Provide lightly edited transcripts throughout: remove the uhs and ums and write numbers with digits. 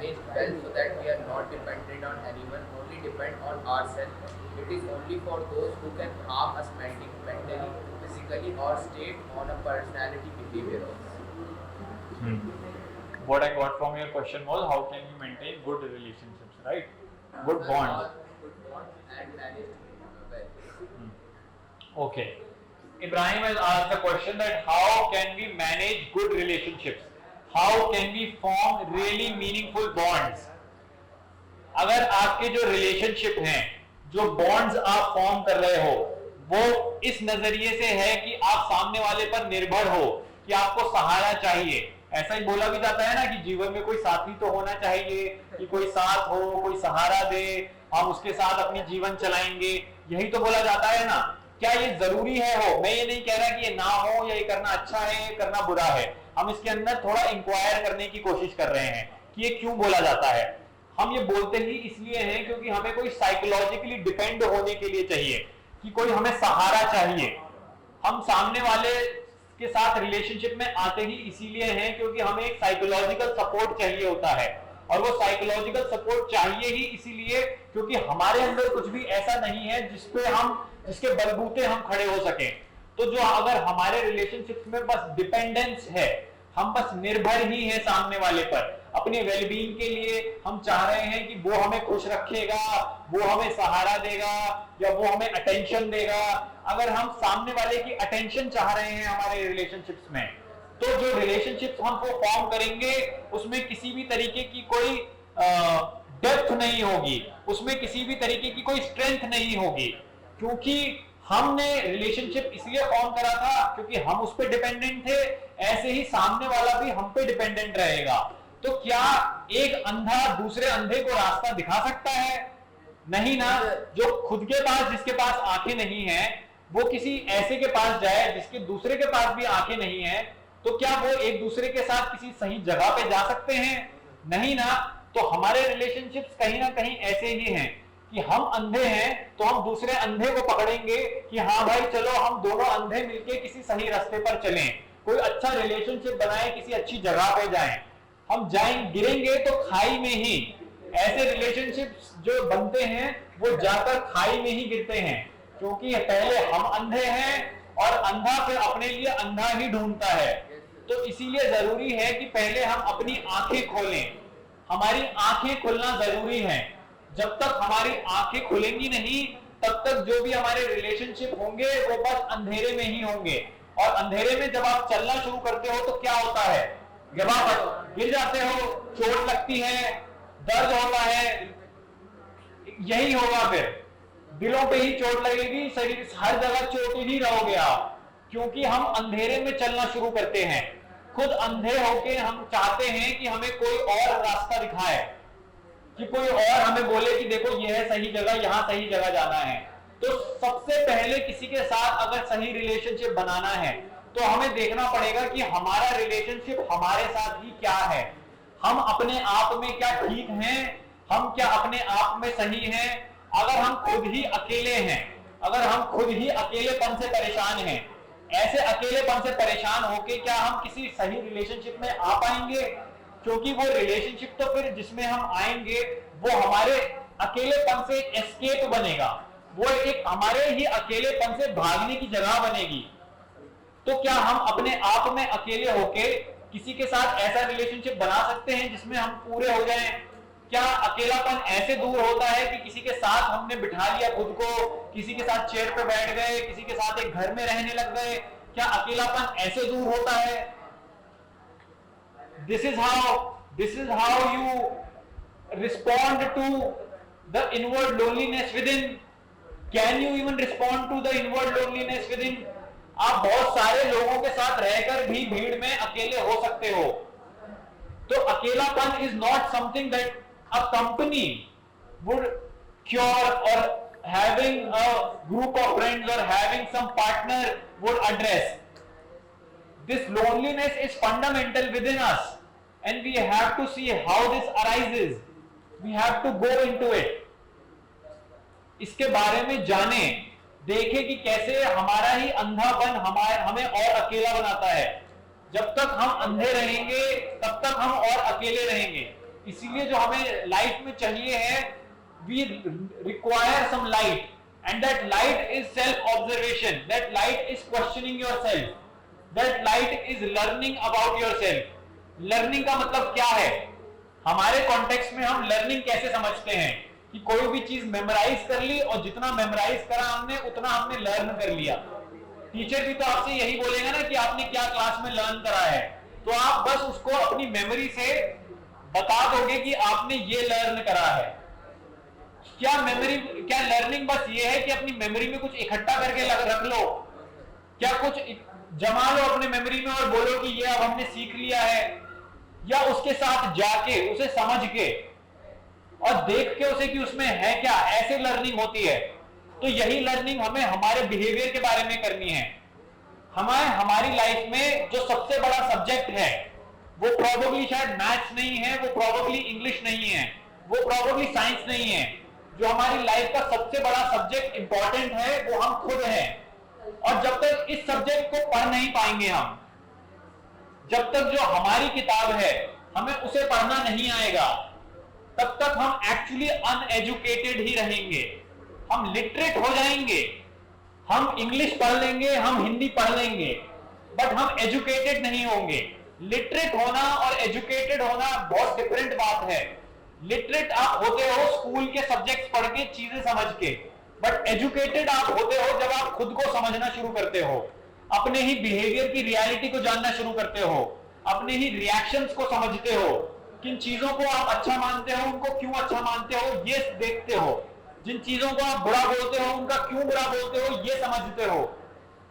manage well so that we are not dependent on anyone, only depend on ourselves. It is only for those who can harm us mentally, physically, or state on a personality behavior also. What I got from your question was how can you maintain good relationships, right? Good bonds. Good bonds and manage well. Okay. Ibrahim has asked the question that how can we manage good relationships? How can we form really meaningful bonds? अगर आपके जो relationship हैं, जो bonds आप form कर रहे हो, वो इस नजरिए से है कि आप सामने वाले पर निर्भर हो, कि आपको सहारा चाहिए। ऐसा ही बोला भी जाता है ना कि जीवन में कोई साथी तो होना चाहिए, कि कोई साथ हो, कोई सहारा दे, हम उसके साथ अपनी जीवन चलाएंगे, यही तो बोला जाता है ना। क्या ये जरूरी है हो? मैं ये नहीं कह रहा कि ये ना हो या ये करना अच्छा है, ये करना बुरा है। हम इसके अंदर थोड़ा इंक्वायर करने की कोशिश कर रहे हैं कि ये क्यों बोला जाता है। हम ये बोलते ही इसलिए हैं क्योंकि हमें कोई साइकोलॉजिकली डिपेंड होने के लिए चाहिए, कि कोई हमें सहारा चाहिए। हम सामने वाले के साथ रिलेशनशिप में आते ही इसीलिए हैं क्योंकि हमें एक साइकोलॉजिकल सपोर्ट चाहिए होता है, और वो साइकोलॉजिकल सपोर्ट चाहिए ही इसीलिए क्योंकि हमारे अंदर कुछ भी ऐसा नहीं है जिसके बलबूते हम खड़े हो सकें। तो जो अगर हमारे रिलेशनशिप में बस डिपेंडेंस है, हम बस निर्भर ही हैं सामने वाले पर, अपने वेलबींग के लिए हम चाह रहे हैं कि वो हमें खुश रखेगा, वो हमें सहारा देगा, या वो हमें अटेंशन देगा। अगर हम सामने वाले की अटेंशन चाह रहे हैं हमारे रिलेशनशिप्स में, तो जो रिलेशनशिप्स हम वो फॉर्म करेंगे उसमें किसी भी तरीके की कोई डेप्थ नहीं होगी, उसमें किसी भी तरीके की कोई स्ट्रेंथ नहीं होगी, क्योंकि हमने रिलेशनशिप इसलिए फॉर्म करा था क्योंकि हम उस पर डिपेंडेंट थे। ऐसे ही सामने वाला भी हम पे डिपेंडेंट रहेगा। तो क्या एक अंधा दूसरे अंधे को रास्ता दिखा सकता है? नहीं ना। जो खुद के पास, जिसके पास आंखें नहीं है, वो किसी ऐसे के पास जाए जिसके दूसरे के पास भी आंखें नहीं है, तो क्या वो एक दूसरे के साथ किसी सही जगह पे जा सकते हैं? नहीं ना। तो हमारे रिलेशनशिप्स कहीं ना कहीं ऐसे ही हैं कि हम अंधे हैं तो हम दूसरे अंधे को पकड़ेंगे कि हाँ भाई चलो हम दोनों अंधे मिलके किसी सही रास्ते पर चलें, कोई अच्छा रिलेशनशिप बनाए, किसी अच्छी जगह पे जाएं। हम गिरेंगे तो खाई में ही। ऐसे रिलेशनशिप्स जो बनते हैं वो जाकर खाई में ही गिरते हैं, क्योंकि पहले हम अंधे हैं और अंधा फिर अपने लिए अंधा ही ढूंढता है। तो इसीलिए जरूरी है कि पहले हम अपनी आंखें खोलें। हमारी आंखें खुलना जरूरी है। जब तक हमारी आंखें खुलेंगी नहीं, तब तक जो भी हमारे रिलेशनशिप होंगे वो बस अंधेरे में ही होंगे। और अंधेरे में जब आप चलना शुरू करते हो तो क्या होता है? जब आप गिर जाते हो, चोट लगती है, दर्द होता है, यही होगा। फिर दिलों पे ही चोट लगेगी, शरीर हर जगह चोट ही रहोगे आप, क्योंकि हम अंधेरे में चलना शुरू करते हैं। खुद अंधे होके हम चाहते हैं कि हमें कोई और रास्ता दिखाए, कि कोई और हमें बोले कि देखो ये है सही जगह, यहां सही जगह जाना है। तो सबसे पहले किसी के साथ अगर सही रिलेशनशिप बनाना है तो हमें देखना पड़ेगा कि हमारा रिलेशनशिप हमारे साथ ही क्या है। हम अपने आप में क्या ठीक हैं, हम क्या अपने आप में सही हैं। अगर हम खुद ही अकेले हैं, अगर हम खुद ही अकेलेपन से परेशान हैं, ऐसे अकेलेपन से परेशान होके क्या हम किसी सही रिलेशनशिप में आ पाएंगे? क्योंकि वो रिलेशनशिप तो फिर जिसमें हम आएंगे वो हमारे अकेलेपन से एस्केप बनेगा, वो एक हमारे ही अकेलेपन से भागने की जगह बनेगी। तो क्या हम अपने आप में अकेले होके किसी के साथ ऐसा रिलेशनशिप बना सकते हैं जिसमें हम पूरे हो जाएं? क्या अकेलापन ऐसे दूर होता है कि किसी के साथ हमने बिठा लिया खुद को, किसी के साथ चेयर पे बैठ गए, किसी के साथ एक घर में रहने लग गए? क्या अकेलापन ऐसे दूर होता है? This is how you respond to the inward loneliness within. Can you even respond to the inward loneliness within? आप बहुत सारे लोगों के साथ रहकर भी भीड़ में अकेले हो सकते हो। तो अकेलापन is not something that a company would cure, or having a group of friends or having some partner would address. This loneliness is fundamental within us, and we have to see how this arises. We have to go into it. इसके बारे में जाने, देखें कि कैसे हमारा ही अंधापन हमें और अकेला बनाता है। जब तक हम अंधे रहेंगे तब तक हम और अकेले रहेंगे। इसीलिए जो हमें लाइफ में चाहिए है, we require some light, and that light is self observation, that light is questioning yourself, that light is learning about yourself. Learning का मतलब क्या है? हमारे कॉन्टेक्स्ट में हम लर्निंग कैसे समझते हैं कि कोई भी चीज मेमोराइज कर ली और जितना मेमोराइज करा हमने उतना हमने लर्न कर लिया। टीचर भी तो आपसे यही बोलेगा ना कि आपने क्या क्लास में लर्न करा है, तो आप बस उसको अपनी मेमोरी से बता दोगे कि आपने ये लर्न करा है। क्या मेमोरी, क्या लर्निंग बस ये है कि अपनी मेमोरी में कुछ इकट्ठा करके रख लो? क्या कुछ जमा लो अपने मेमोरी में और बोलो कि ये अब हमने सीख लिया है? या उसके साथ जाके उसे समझ के और देख के उसे कि उसमें है क्या, ऐसे लर्निंग होती है? तो यही लर्निंग हमें हमारे बिहेवियर के बारे में करनी है। हमारी लाइफ में जो सबसे बड़ा सब्जेक्ट है वो प्रोबेबली शायद मैथ्स नहीं है, वो प्रोबेबली इंग्लिश नहीं है, वो प्रोबेबली साइंस नहीं है। जो हमारी लाइफ का सबसे बड़ा सब्जेक्ट इंपॉर्टेंट है वो हम खुद हैं। और जब तक इस सब्जेक्ट को पढ़ नहीं पाएंगे हम, जब तक जो हमारी किताब है हमें उसे पढ़ना नहीं आएगा, तब तक हम एक्चुअली अनएजुकेटेड ही रहेंगे। हम लिटरेट हो जाएंगे, हम इंग्लिश पढ़ लेंगे, हम हिंदी पढ़ लेंगे, बट हम एजुकेटेड नहीं होंगे। लिटरेट होना और एजुकेटेड होना बहुत डिफरेंट बात है। लिटरेट आप होते हो स्कूल के सब्जेक्ट्स पढ़ के, चीजें समझ के, बट एजुकेटेड आप होते हो जब आप खुद को समझना शुरू करते हो, अपने ही बिहेवियर की रियलिटी को जानना शुरू करते हो, अपने ही रिएक्शंस को समझते हो, किन चीजों को आप अच्छा मानते हो, उनको क्यों अच्छा मानते हो ये देखते हो, जिन चीजों को आप बुरा बोलते हो उनका क्यों बुरा बोलते हो ये समझते हो।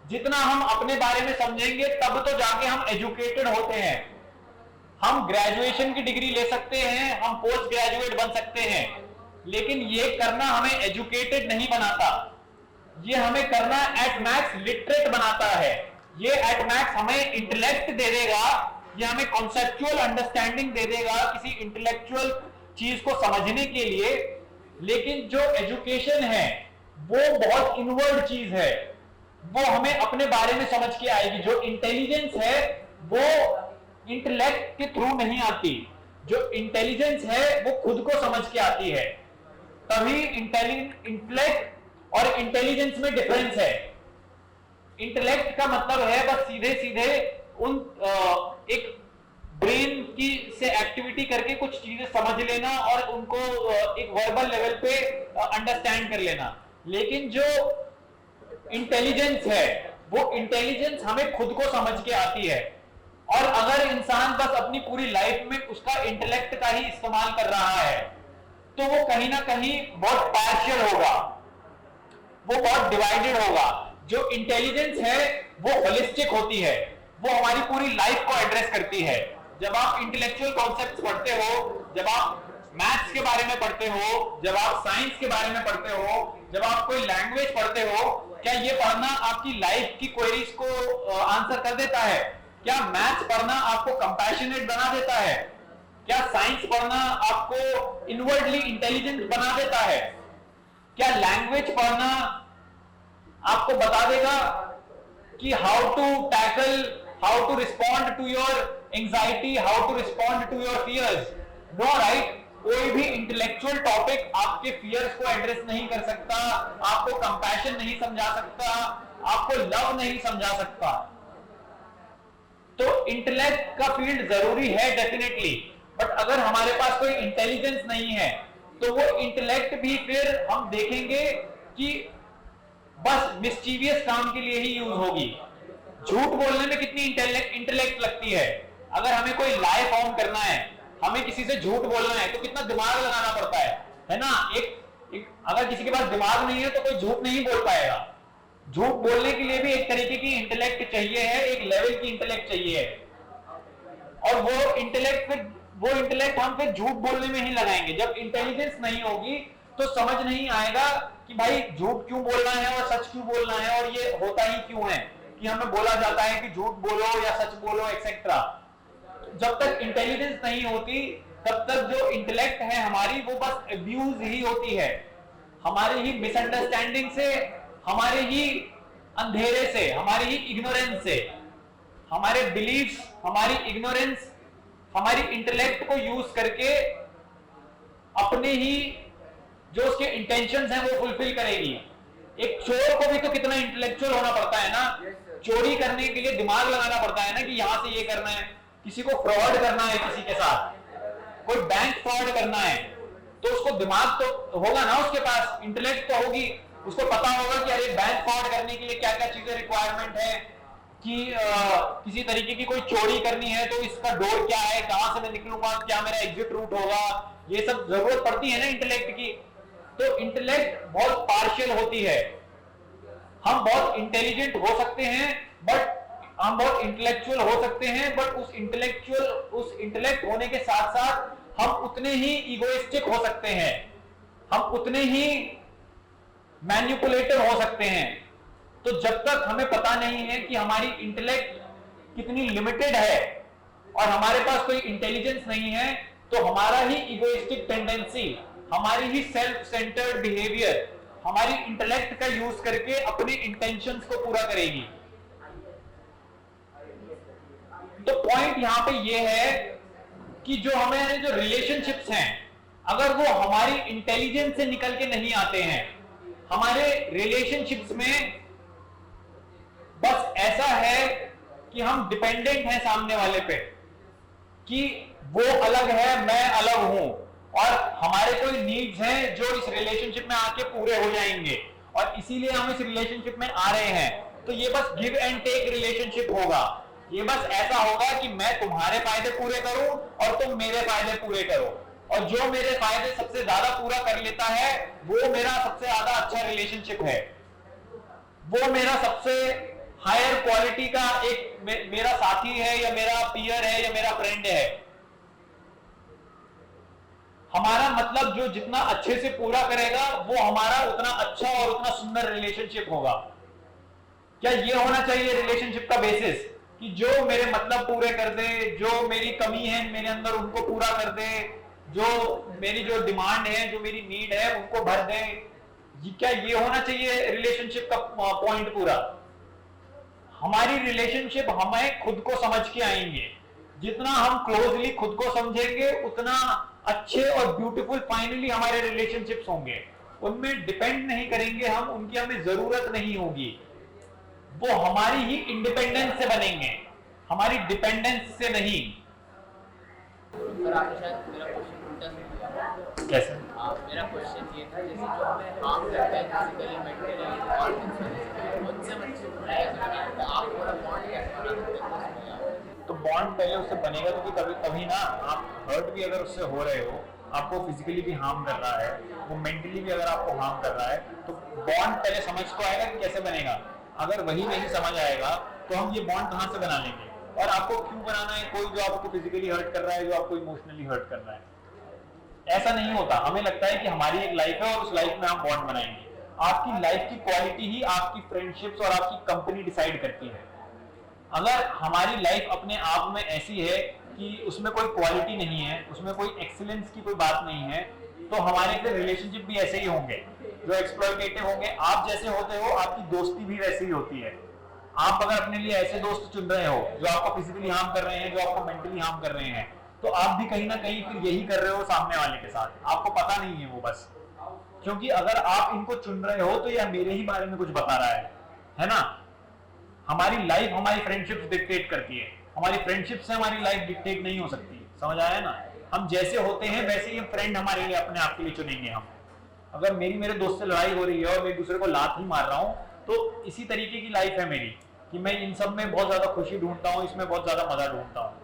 जितना हम अपने बारे में समझेंगे तब तो जाके हम एजुकेटेड होते हैं। हम ग्रेजुएशन की डिग्री ले सकते हैं, हम पोस्ट ग्रेजुएट बन सकते हैं, लेकिन ये करना हमें एजुकेटेड नहीं बनाता। ये हमें करना एट मैक्स लिटरेट बनाता है। ये एट मैक्स हमें इंटेलेक्ट दे देगा, ये हमें कॉन्सेप्चुअल अंडरस्टैंडिंग दे देगा किसी इंटेलेक्चुअल चीज को समझने के लिए। लेकिन जो एजुकेशन है वो बहुत इनवर्ड चीज है, वो हमें अपने बारे में समझ के आएगी। जो इंटेलिजेंस है वो इंटेलेक्ट के थ्रू नहीं आती, जो इंटेलिजेंस है वो खुद को समझ के आती है। तभी इंटेलेक्ट और इंटेलिजेंस में डिफरेंस है। इंटेलेक्ट का मतलब है बस सीधे सीधे उन एक ब्रेन की से एक्टिविटी करके कुछ चीजें समझ लेना और उनको एक वर्बल लेवल पे अंडरस्टैंड कर लेना। लेकिन जो इंटेलिजेंस है वो इंटेलिजेंस हमें खुद को समझ के आती है। और अगर इंसान बस अपनी पूरी लाइफ में उसका इंटेलेक्ट का ही इस्तेमाल कर रहा है तो वो कहीं ना कहीं बहुत पार्शियल होगा, वो बहुत डिवाइडेड होगा। जो इंटेलिजेंस है वो होलिस्टिक होती है, वो हमारी पूरी लाइफ को एड्रेस करती है। जब आप इंटेलेक्चुअल कॉन्सेप्ट्स पढ़ते हो, जब आप मैथ्स के बारे में पढ़ते हो, जब आप साइंस के बारे में पढ़ते हो, जब आप कोई लैंग्वेज पढ़ते हो, क्या ये पढ़ना आपकी लाइफ की क्वेरीज को आंसर कर देता है? क्या मैथ्स पढ़ना आपको कंपैशनेट बना देता है? क्या साइंस पढ़ना आपको इनवर्डली इंटेलिजेंट बना देता है? क्या लैंग्वेज पढ़ना आपको बता देगा कि how to tackle, how to respond to your anxiety, how to respond to your fears? No, right? कोई भी इंटेलेक्चुअल टॉपिक आपके फियर्स को एड्रेस नहीं कर सकता, आपको कंपैशन नहीं समझा सकता, आपको लव नहीं समझा सकता। तो इंटेलेक्ट का फील्ड जरूरी है डेफिनेटली, बट अगर हमारे पास कोई इंटेलिजेंस नहीं है तो वो इंटेलेक्ट भी फिर हम देखेंगे कि बस मिस्चीवियस काम के लिए ही यूज होगी। झूठ बोलने में कितनी इंटेलेक्ट लगती है। अगर हमें कोई लाइ फॉर्म करना है, हमें किसी से झूठ बोलना है तो कितना दिमाग लगाना पड़ता है ना? एक अगर किसी के पास दिमाग नहीं है तो कोई झूठ नहीं बोल पाएगा। झूठ बोलने के लिए भी एक तरीके की इंटेलेक्ट चाहिए है, एक लेवल की इंटेलेक्ट चाहिए है। और वो इंटेलेक्ट हम फिर झूठ बोलने में ही लगाएंगे। जब इंटेलिजेंस नहीं होगी तो समझ नहीं आएगा कि भाई झूठ क्यों बोलना है और सच क्यों बोलना है, और ये होता ही क्यों है कि हमें बोला जाता है कि झूठ बोलो या सच बोलो एक्सेट्रा। जब तक इंटेलिजेंस नहीं होती तब तक जो इंटेलेक्ट है हमारी वो बस अब्यूज ही होती है। हमारी ही मिसअंडरस्टैंडिंग से, हमारे ही अंधेरे से, हमारी ही इग्नोरेंस से, हमारे बिलीफ्स, हमारी इग्नोरेंस, हमारी इंटेलेक्ट को यूज करके अपने ही जो उसके इंटेंशंस हैं वो फुलफिल करेगी। एक चोर को भी तो कितना इंटेलेक्चुअल होना पड़ता है ना, चोरी करने के लिए दिमाग लगाना पड़ता है ना कि यहां से ये करना है, किसी को फ्रॉड करना है, किसी के साथ कोई बैंक फ्रॉड करना है, तो उसको दिमाग तो होगा ना, उसके पास इंटेलेक्ट तो होगी, उसको पता होगा कि अरे बैंक फ्रॉड करने के लिए क्या क्या चीजें रिक्वायरमेंट है, कि किसी तरीके की कोई चोरी करनी है तो इसका डोर क्या है, कहां से मैं निकलूंगा, क्या मेरा एग्जिट रूट होगा, ये सब जरूरत पड़ती है ना इंटेलेक्ट की। तो इंटेलेक्ट बहुत पार्शियल होती है। हम बहुत इंटेलिजेंट हो सकते हैं, बट हम बहुत इंटेलेक्चुअल हो सकते हैं, बट उस इंटेलेक्ट होने के साथ साथ हम उतने ही इगोइस्टिक हो सकते हैं, हम उतने ही मैनिपुलेटर हो सकते हैं। तो जब तक हमें पता नहीं है कि हमारी इंटेलेक्ट कितनी लिमिटेड है और हमारे पास कोई इंटेलिजेंस नहीं है, तो हमारा ही इगोइस्टिक टेंडेंसी, हमारी ही सेल्फ सेंटर्ड बिहेवियर हमारी इंटेलेक्ट का यूज करके अपने इंटेंशंस को पूरा करेगी। तो पॉइंट यहां पे ये है कि जो हमारे जो रिलेशनशिप्स हैं, अगर वो हमारी इंटेलिजेंस से निकल के नहीं आते हैं, हमारे रिलेशनशिप्स में बस ऐसा है कि हम डिपेंडेंट हैं सामने वाले पे, कि वो अलग है मैं अलग हूं, और हमारे कोई नीड्स हैं जो इस रिलेशनशिप में आके पूरे हो जाएंगे, और इसीलिए हम इस रिलेशनशिप में आ रहे हैं। तो ये बस गिव एंड टेक रिलेशनशिप होगा। ये बस ऐसा होगा कि मैं तुम्हारे फायदे पूरे करूं और तुम मेरे फायदे पूरे करो, और जो मेरे फायदे सबसे ज्यादा पूरा कर लेता है वो मेरा सबसे ज्यादा अच्छा रिलेशनशिप है, वो मेरा सबसे हायर क्वालिटी का एक मेरा साथी है, या मेरा पीयर है, या मेरा फ्रेंड है। हमारा मतलब जो जितना अच्छे से पूरा करेगा वो हमारा उतना अच्छा और उतना सुंदर रिलेशनशिप होगा। क्या ये होना चाहिए रिलेशनशिप का बेसिस, कि जो मेरे मतलब पूरे कर दे, जो मेरी कमी है मेरे अंदर उनको पूरा कर दे, जो मेरी जो डिमांड है, जो मेरी नीड है उनको भर दे। क्या ये होना चाहिए रिलेशनशिप का पॉइंट पूरा? हमारी रिलेशनशिप हमें खुद को समझ के आएंगे, जितना हम क्लोजली खुद को समझेंगे उतना अच्छे और ब्यूटीफुल फाइनली हमारे रिलेशनशिप्स होंगे। उनमें डिपेंड नहीं करेंगे हम, उनकी हमें जरूरत नहीं होगी, वो हमारी ही इंडिपेंडेंस से बनेंगे, हमारी डिपेंडेंस से नहीं। सर आपने शायद मेरा क्वेश्चन उल्टा सुन लिया। कैसे? मेरा क्वेश्चन ये था, जैसे जो हमें काम करते हैं फिजिकली, मेंटली और उनसे बच्चे आप पूरा बॉन्ड कैसे बना सकते हैं? तो बॉन्ड पहले उससे बनेगा तो कभी कभी ना, आप हर्ट भी अगर उससे हो रहे हो, आपको फिजिकली भी हार्म कर रहा है, वो मेंटली भी अगर आपको हार्म कर रहा है, तो बॉन्ड पहले समझ को आएगा कि कैसे बनेगा। अगर वही नहीं समझ आएगा तो हम ये बॉन्ड कहाँ से बना लेंगे, और आपको क्यों बनाना है कोई जो आपको फिजिकली हर्ट कर रहा है, जो आपको इमोशनली हर्ट कर रहा है? ऐसा नहीं होता। हमें लगता है कि हमारी एक लाइफ है और उस लाइफ में हम बॉन्ड बनाएंगे। आपकी लाइफ की क्वालिटी ही आपकी फ्रेंडशिप्स और आपकी कंपनी डिसाइड करती है। अगर हमारी लाइफ अपने आप में ऐसी है कि उसमें कोई क्वालिटी नहीं है, उसमें कोई एक्सीलेंस की कोई बात नहीं है, तो हमारे फिर रिलेशनशिप भी ऐसे ही होंगे, जो एक्सप्लॉयटेटिव होंगे। आप जैसे होते हो आपकी दोस्ती भी वैसी ही होती है। आप अगर अपने लिए ऐसे दोस्त चुन रहे हो जो आपको फिजिकली हार्म कर रहे हैं, जो आपको मेंटली हार्म कर रहे हैं, तो आप भी कहीं ना कहीं फिर यही कर रहे हो सामने वाले के साथ, आपको पता नहीं है वो बस। क्योंकि अगर आप इनको चुन रहे हो तो यह मेरे ही बारे में कुछ बता रहा है ना। हमारी लाइफ हमारी फ्रेंडशिप्स डिक्टेट करती है, हमारी फ्रेंडशिप से हमारी लाइफ डिक्टेट नहीं हो सकती। समझ आया ना? हम जैसे होते हैं वैसे ही फ्रेंड हमारे लिए अपने आप के लिए चुनेंगे हम। अगर मेरे दोस्त से लड़ाई हो रही है और मैं एक दूसरे को लात ही मार रहा हूँ, तो इसी तरीके की लाइफ है मेरी, कि मैं इन सब में बहुत ज्यादा खुशी ढूंढता हूँ, इसमें बहुत ज्यादा मजा ढूंढता हूँ।